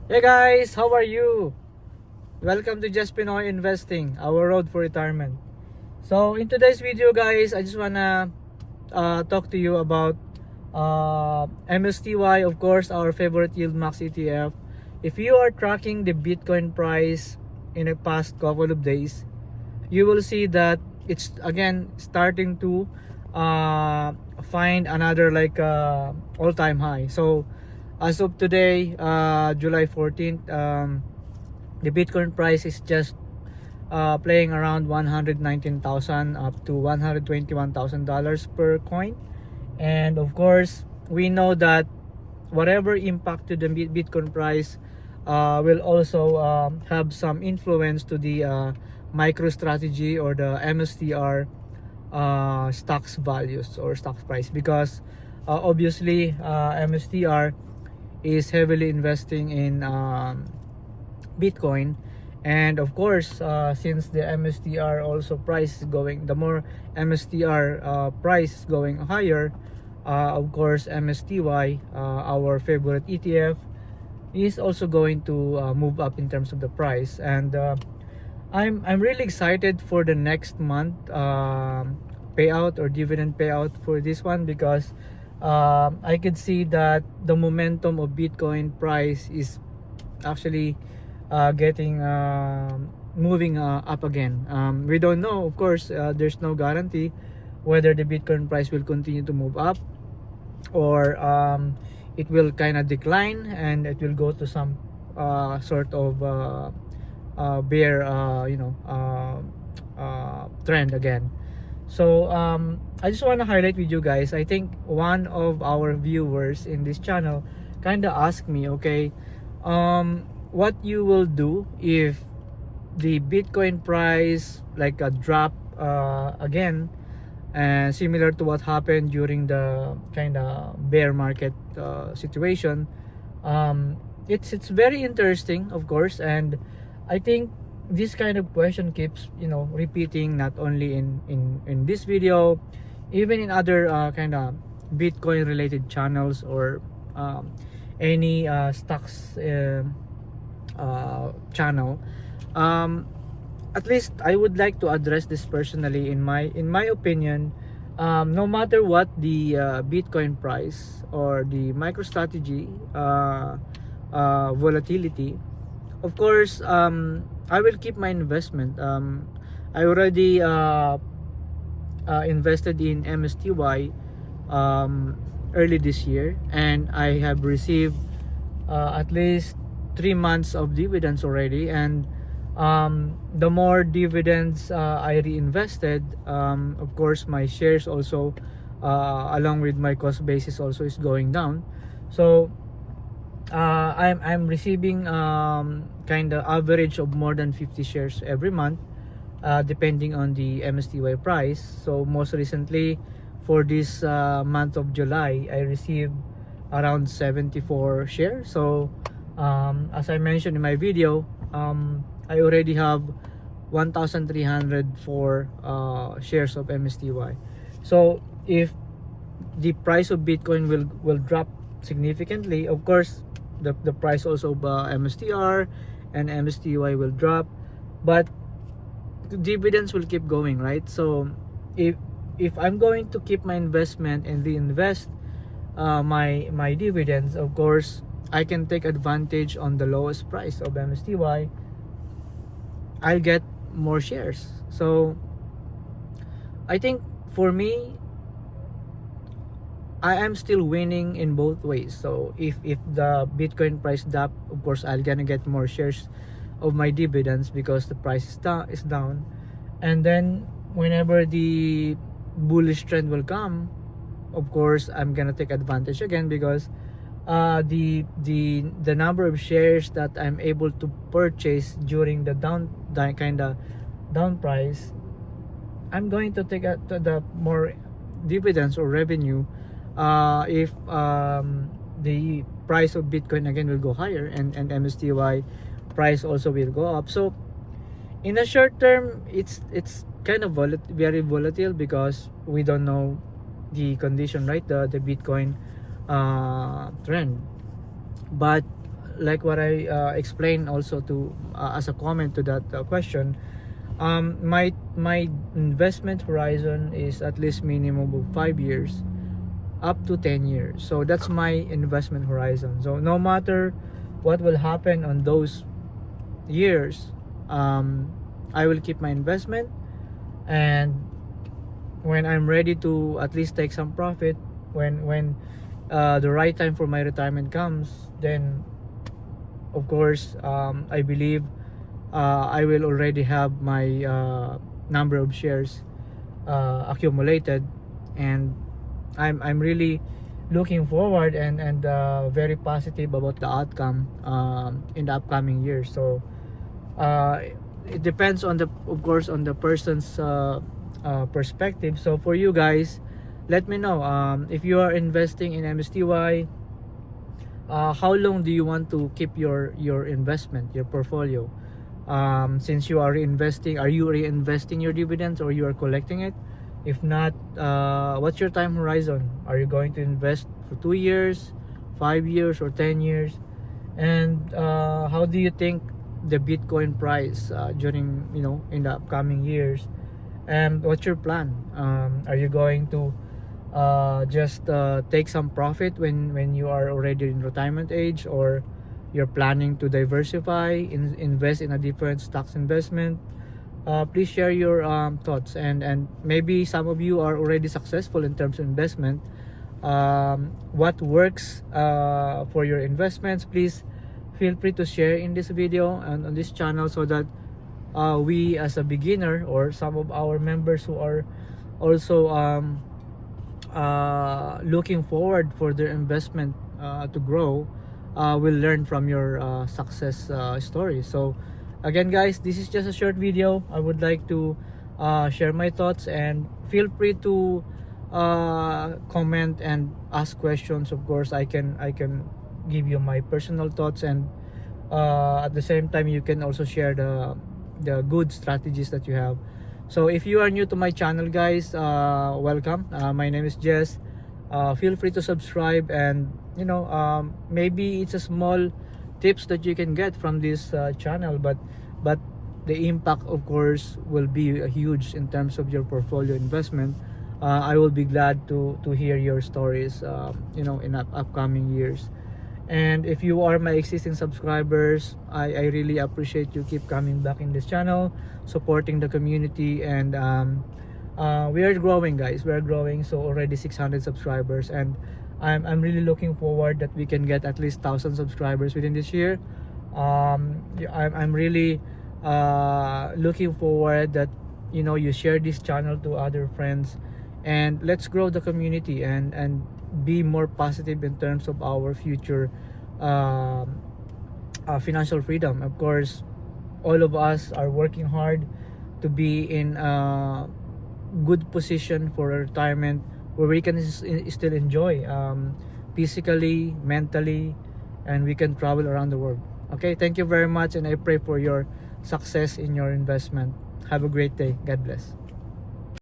Hey guys, how are you? Welcome to Just Pinoy Investing, our road for retirement. So in today's video guys, I just wanna talk to you about MSTY, of course, our favorite yield max ETF. If you are tracking the Bitcoin price in the past couple of days, you will see that it's again starting to find another like all-time high. So as of today, July 14th, the Bitcoin price is just playing around 119,000 up to $121,000 per coin. And of course, we know that whatever impact to the Bitcoin price will also have some influence to the MicroStrategy or the MSTR stocks values or stock price, because obviously MSTR is heavily investing in Bitcoin. And of course, since the MSTR also price is going, the more MSTR price is going higher, of course MSTY, our favorite ETF, is also going to move up in terms of the price. And I'm really excited for the next month payout or dividend payout for this one, because I could see that the momentum of Bitcoin price is actually getting moving up again. We don't know, of course, there's no guarantee whether the Bitcoin price will continue to move up, or it will kind of decline and it will go to some sort of bear trend again. So I just want to highlight with you guys, I think one of our viewers in this channel kind of asked me, okay, what you will do if the Bitcoin price like a drop again, and similar to what happened during the kind of bear market situation. It's very interesting, of course, and I think this kind of question keeps repeating, not only in this video, even in other kind of Bitcoin related channels, or any stocks channel. At least I would like to address this personally. In my opinion, no matter what the Bitcoin price or the MicroStrategy volatility, of course, I will keep my investment. I already invested in MSTY early this year, and I have received at least 3 months of dividends already. And the more dividends I reinvested, of course my shares also, along with my cost basis, also is going down. So I'm receiving kind of average of more than 50 shares every month, depending on the MSTY price. So most recently, for this month of July, I received around 74 shares. So as I mentioned in my video, I already have 1,304 shares of MSTY. So if the price of Bitcoin will drop significantly, of course the price also of MSTR and MSTY will drop, but the dividends will keep going, right? So if I'm going to keep my investment and reinvest my dividends, of course I can take advantage on the lowest price of MSTY. I'll get more shares. So I think for me, I am still winning in both ways. So if the Bitcoin price drop, of course I'll gonna get more shares of my dividends because the price is down. And then whenever the bullish trend will come, of course I'm gonna take advantage again, because the number of shares that I'm able to purchase during the kind of down price, I'm going to take to the more dividends or revenue if the price of Bitcoin again will go higher, and MSTY price also will go up. So in the short term, it's kind of very volatile, because we don't know the condition, right? The Bitcoin trend. But like what I explained also to as a comment to that question, my investment horizon is at least minimum of 5 years up to 10 years. So that's my investment horizon. So no matter what will happen on those years, I will keep my investment, and when I'm ready to at least take some profit, when the right time for my retirement comes, then of course I believe I will already have my number of shares accumulated, and I'm really looking forward and very positive about the outcome in the upcoming years. So it depends on the, of course, on the person's perspective. So for you guys, let me know if you are investing in MSTY, how long do you want to keep your investment, your portfolio? Since you are reinvesting, are you reinvesting your dividends or you are collecting it? If not, what's your time horizon? Are you going to invest for 2 years, 5 years, or 10 years? And how do you think the Bitcoin price during, in the upcoming years? And what's your plan? Are you going to just take some profit when you are already in retirement age, or you're planning to diversify, invest in a different stocks investment? Please share your thoughts, and maybe some of you are already successful in terms of investment. What works for your investments? Please feel free to share in this video and on this channel, so that we as a beginner, or some of our members who are also looking forward for their investment to grow, will learn from your success story. So again guys, this is just a short video. I would like to share my thoughts, and feel free to comment and ask questions. Of course, I can give you my personal thoughts, and at the same time you can also share the good strategies that you have. So if you are new to my channel guys, welcome. My name is Jess. Feel free to subscribe, and maybe it's a small tips that you can get from this channel, but the impact of course will be huge in terms of your portfolio investment. I will be glad to hear your stories in upcoming years. And if you are my existing subscribers, I really appreciate you keep coming back in this channel, supporting the community. And we are growing guys, we are growing. So already 600 subscribers, and I'm really looking forward that we can get at least 1,000 subscribers within this year. I'm really looking forward that you share this channel to other friends, and let's grow the community and be more positive in terms of our future financial freedom. Of course, all of us are working hard to be in a good position for retirement, where we can still enjoy physically, mentally, and we can travel around the world. Okay, thank you very much, and I pray for your success in your investment. Have a great day. God bless.